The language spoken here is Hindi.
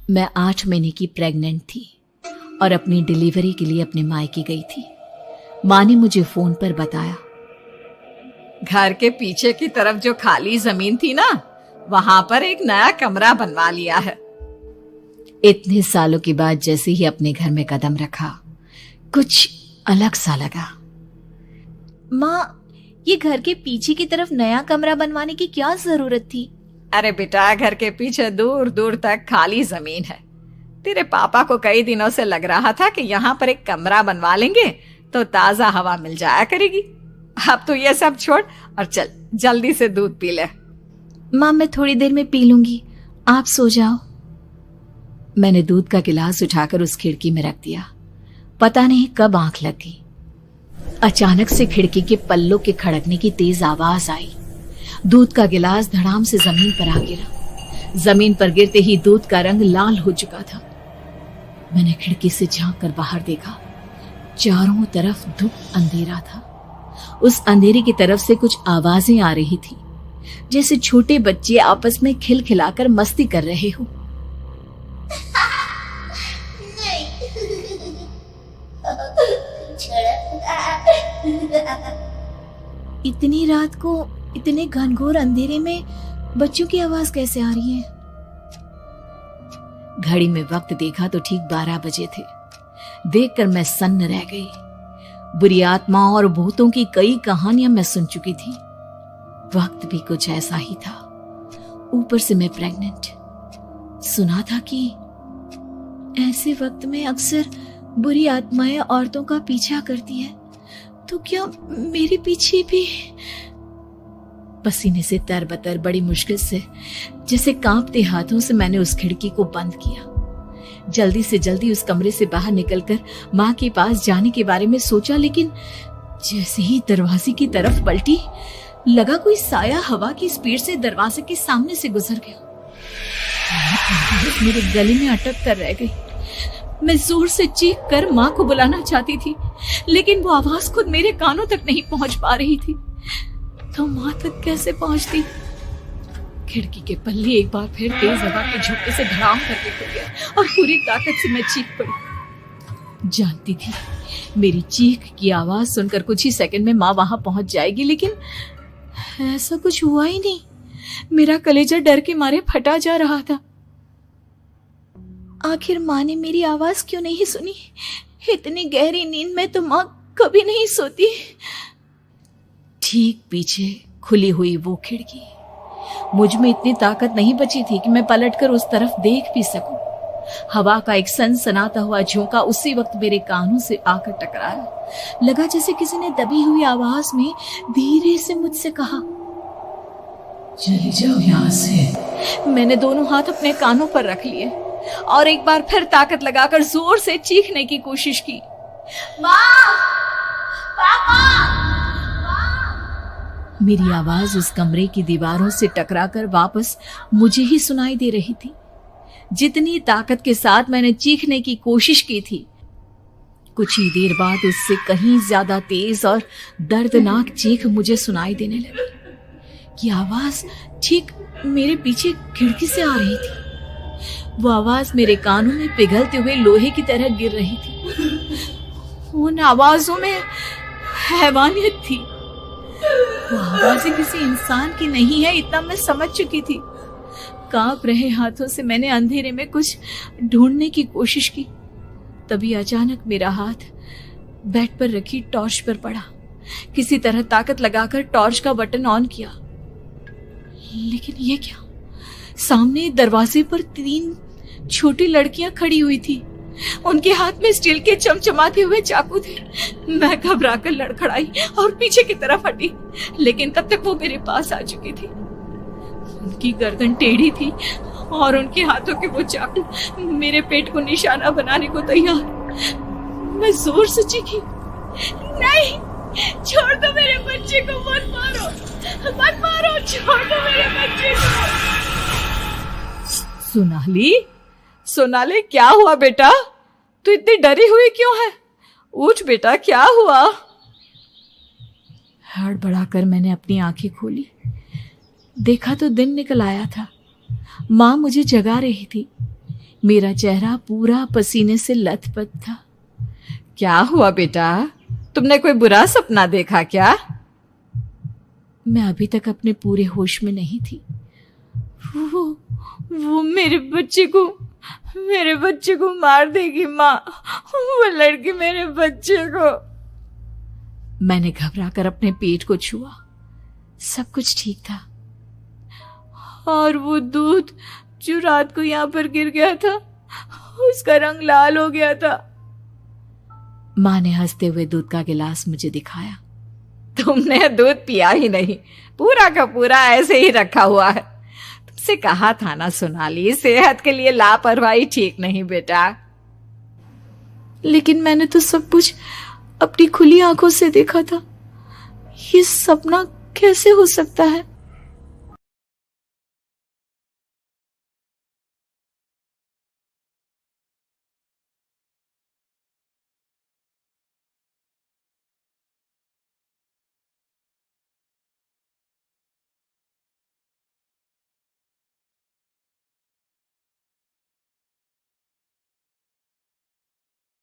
मैं 8 महीने की प्रेग्नेंट थी और अपनी डिलीवरी के लिए अपने मायके गई थी। माँ ने मुझे फोन पर बताया, घर के पीछे की तरफ जो खाली जमीन थी ना, वहां पर एक नया कमरा बनवा लिया है। इतने सालों के बाद जैसे ही अपने घर में कदम रखा, कुछ अलग सा लगा। माँ, ये घर के पीछे की तरफ नया कमरा बनवाने की क्या जरूरत थी? अरे बेटा, घर के पीछे दूर दूर तक खाली जमीन है। तेरे पापा को कई दिनों से लग रहा था कि यहाँ पर एक कमरा बनवा लेंगे तो ताजा हवा मिल जाया करेगी। अब तो ये सब छोड़ और चल जल्दी से दूध पी ले। माँ, मैं थोड़ी देर में पी लूंगी, आप सो जाओ। मैंने दूध का गिलास उठाकर उस खिड़की में रख दिया। पता नहीं कब आंख लग गई। अचानक से खिड़की के पल्लों के खड़कने की तेज आवाज आई। दूध का गिलास धड़ाम से जमीन पर आ गिरा। जमीन पर गिरते ही दूध का रंग लाल हो चुका था। मैंने खिड़की से झांक कर बाहर देखा। चारों तरफ धूप अंधेरा था। उस अंधेरे की तरफ से कुछ आवाजें आ रही थी, जैसे छोटे बच्चे आपस में खिलखिलाकर मस्ती कर रहे हो। इतनी रात को इतने घनघोर अंधेरे में बच्चों की आवाज कैसे आ रही है? घड़ी में वक्त देखा तो ठीक 12 बजे थे। देखकर मैं सन्न रह गई। बुरी आत्माओं और भूतों की कई कहानियां मैं सुन चुकी थी। वक्त भी कुछ ऐसा ही था। ऊपर से मैं प्रेग्नेंट। सुना था कि ऐसे वक्त में अक्सर बुरी आत्माएं औरतों का पीछा करती है, तो क्या मेरे पीछे भी? पसीने से तरबतर बड़ी मुश्किल से, जैसे कांपते हाथों से मैंने उस खिड़की को बंद किया। जल्दी से जल्दी उस कमरे से बाहर निकलकर माँ के पास जाने के बारे में सोचा, लेकिन जैसे ही दरवाजे की तरफ पलटी, लगा कोई साया हवा की स्पीड से दरवाजे के सामने से गुजर गया। मेरे गले में अटक कर रह गई। मैं जोर से चीख कर माँ को बुलाना चाहती थी, लेकिन वो आवाज खुद मेरे कानों तक नहीं पहुंच पा रही थी। तो माँ तक कैसे पहुंचती? खिड़की के पल्ले एक बार फिर तेज हवा के झोंके से धड़ाम करके खुल गया और पूरी ताकत से मैं चीख पड़ी। जानती थी मेरी चीख की आवाज सुनकर कुछ ही सेकंड में माँ वहां पहुंच जाएगी, लेकिन ऐसा कुछ हुआ ही नहीं। मेरा कलेजा डर के मारे फटा जा रहा था। आखिर माँ ने मेरी आवाज क्यों नहीं सुनी? इतनी गहरी नींद में तो माँ कभी नहीं सोती। ठीक पीछे खुली हुई वो खिड़की। मुझ में इतनी ताकत नहीं बची थी कि मैं पलटकर उस तरफ देख भी सकूं। हवा का एक सनसनाता हुआ झोंका उसी वक्त मेरे कानों से आकर टकराया। लगा जैसे किसी ने दबी हुई आवाज में धीरे से मुझसे कहा, चली जाओ यहाँ से। मैंने दोनों हाथ अपने कानों पर रख लिए और एक बार फिर ताकत लगाकर जोर से चीखने की कोशिश की। माँ! पापा! मेरी आवाज उस कमरे की दीवारों से टकराकर वापस मुझे ही सुनाई दे रही थी। जितनी ताकत के साथ मैंने चीखने की कोशिश की थी, कुछ ही देर बाद उससे कहीं ज्यादा तेज और दर्दनाक चीख मुझे सुनाई देने लगी। कि आवाज ठीक मेरे पीछे खिड़की से आ रही थी। वो आवाज मेरे कानों में पिघलते हुए लोहे की तरह गिर रही थी। उन आवाजों में हैवानियत थी। वो आवाजें किसी इंसान की नहीं है, इतना मैं समझ चुकी थी। कांप रहे हाथों से मैंने अंधेरे में कुछ ढूंढने की कोशिश की। तभी अचानक मेरा हाथ बेड पर रखी टॉर्च पर पड़ा। किसी तरह ताकत लगाकर टॉर्च का बटन ऑन किया, लेकिन ये क्या? सामने दरवाजे पर 3 छोटी लड़कियां खड़ी हुई थी। उनके हाथ में स्टील के चमचमाते हुए चाकू थे। मैं घबराकर लड़खड़ाई और पीछे की तरफ हटी, लेकिन तब तक वो मेरे पास आ चुकी थी। उनकी गर्दन टेढ़ी थी और उनके हाथों के वो चाकू मेरे पेट को निशाना बनाने को तैयार। मैं जोर से चीखी, नहीं, छोड़ दो मेरे बच्चे को, मत मारो, मत मारो, छोड़ दो मेरे बच्चे को। सोनाली, क्या हुआ बेटा? तू इतनी डरी हुई क्यों है? उठ बेटा, क्या हुआ? हड़बड़ाकर मैंने अपनी आंखें खोली। देखा तो दिन निकल आया था। माँ मुझे जगा रही थी। मेरा चेहरा पूरा पसीने से लथपथ था। क्या हुआ बेटा, तुमने कोई बुरा सपना देखा क्या? मैं अभी तक अपने पूरे होश में नहीं थी। वो मेरे बच्चे को मार देगी माँ। वो लड़की मेरे बच्चे को। मैंने घबराकर अपने पेट को छुआ। सब कुछ ठीक था। और वो दूध जो रात को यहाँ पर गिर गया था, उसका रंग लाल हो गया था। माँ ने हंसते हुए दूध का गिलास मुझे दिखाया। तुमने दूध पिया ही नहीं, पूरा का पूरा ऐसे ही रखा हुआ है। तुमसे कहा था ना सोनाली, सेहत के लिए लापरवाही ठीक नहीं बेटा। लेकिन मैंने तो सब कुछ अपनी खुली आंखों से देखा था। ये सपना कैसे हो सकता है?